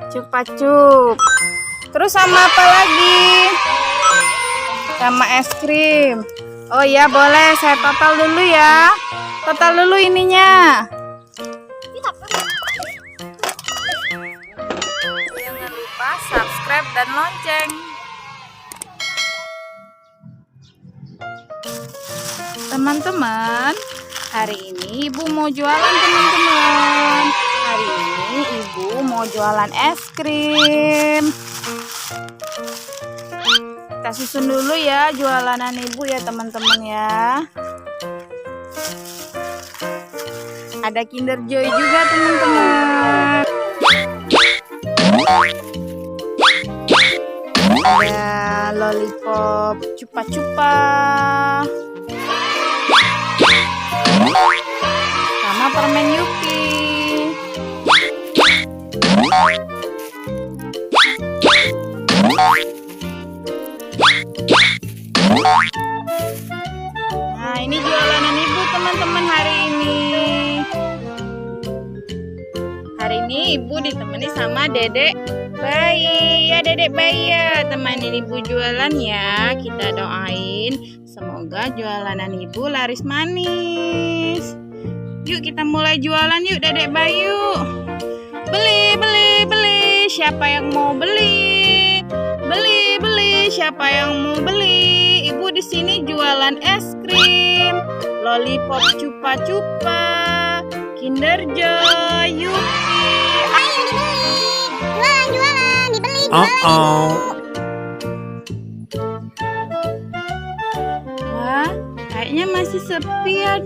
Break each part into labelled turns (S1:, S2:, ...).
S1: Cupa cup. Terus sama apa lagi? Sama es krim. Oh iya boleh, saya total dulu ya. Total dulu ininya. Jangan lupa subscribe dan lonceng. Teman-teman, hari ini ibu mau jualan teman-teman. Hari ini ibu mau jualan es krim. Kita susun dulu ya jualanan ibu ya teman-teman ya. Ada Kinder Joy juga teman-teman. Ada lollipop cupa-cupa. Sama permen Yupi. Nah, ini jualanan ibu teman-teman hari ini. Hari ini ibu ditemani sama dedek bayi. Ya dedek bayi ya, temanin ibu jualan ya. Kita doain semoga jualanan ibu laris manis. Yuk kita mulai jualan yuk dedek bayi yuk. Beli, beli, beli. Siapa yang mau beli? Beli, beli. Siapa yang mau beli? Ibu di sini jualan es krim, lollipop cupa-cupa, Kinder Joy, Yupi.
S2: Ayo dibeli. Jualan, dibeli.
S1: Wah, kayaknya masih sepi ya.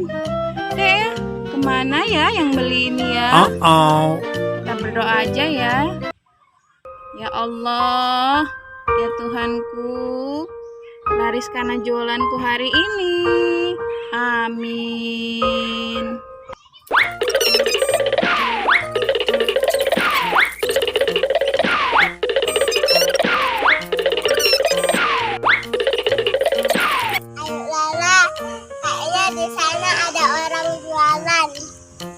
S1: Dek, kemana ya yang beli ini ya? Kita berdoa aja ya. Ya Allah, ya Tuhanku, lariskanlah jualanku hari ini. Amin.
S2: Ayo Lala, kayaknya di sana ada orang jualan.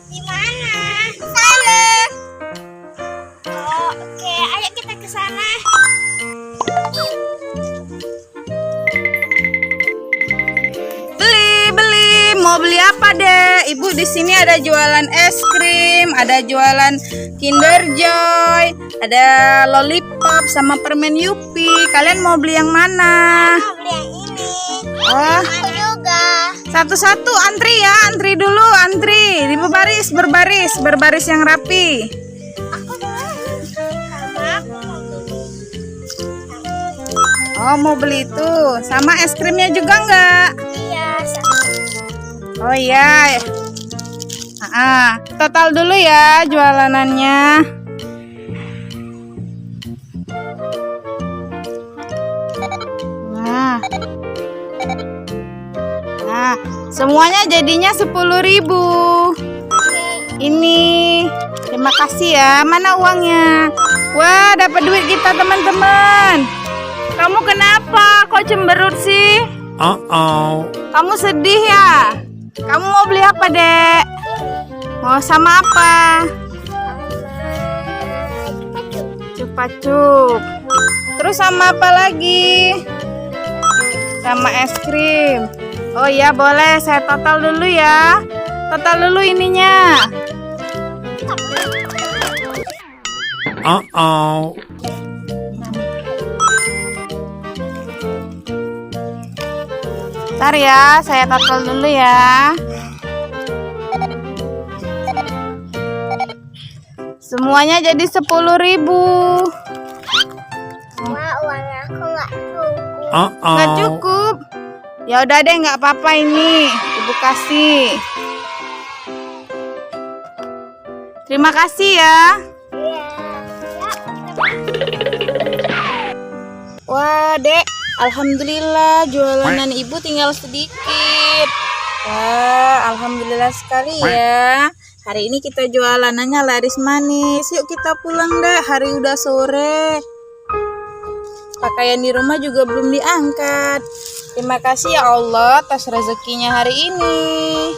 S2: Di mana? Sana. Oh, oke. Ayo kita ke sana.
S1: Beli. Mau beli apa, Dek? Ibu di sini ada jualan es krim, ada jualan Kinder Joy, ada lollipop sama permen Yupi. Kalian mau beli yang mana?
S2: Mau beli yang ini.
S1: Oh,
S2: Aku juga.
S1: satu-satu antri ya, antri dulu, antri. Di berbaris yang rapi.
S2: Aku dulu. Sama aku mau beli.
S1: Oh, mau beli itu. Sama es krimnya juga enggak?
S2: Iya, sama.
S1: Oh iya. Total dulu ya jualanannya. Nah, semuanya jadinya 10.000. Ini. Terima kasih ya. Mana uangnya? Wah, dapat duit kita teman-teman. Kamu kenapa? Kok cemberut sih? Kamu sedih ya? Kamu mau beli apa, Dek? Mau sama apa? Cupa cup. Terus sama apa lagi? Sama es krim. Oh iya boleh, saya total dulu ya. Total dulu ininya. Bentar ya, saya total dulu ya. Semuanya jadi 10.000.
S2: Wah, uangnya aku nggak cukup.
S1: Nggak cukup. Ya udah deh, nggak apa-apa ini. Ibu kasih. Terima kasih ya.
S2: Iya.
S1: Wah, Dek. Alhamdulillah jualanan ibu tinggal sedikit. Wah, alhamdulillah sekali ya. Hari ini kita jualanannya laris manis. Yuk kita pulang deh, hari udah sore. Pakaian di rumah juga belum diangkat. Terima kasih ya Allah atas rezekinya hari ini.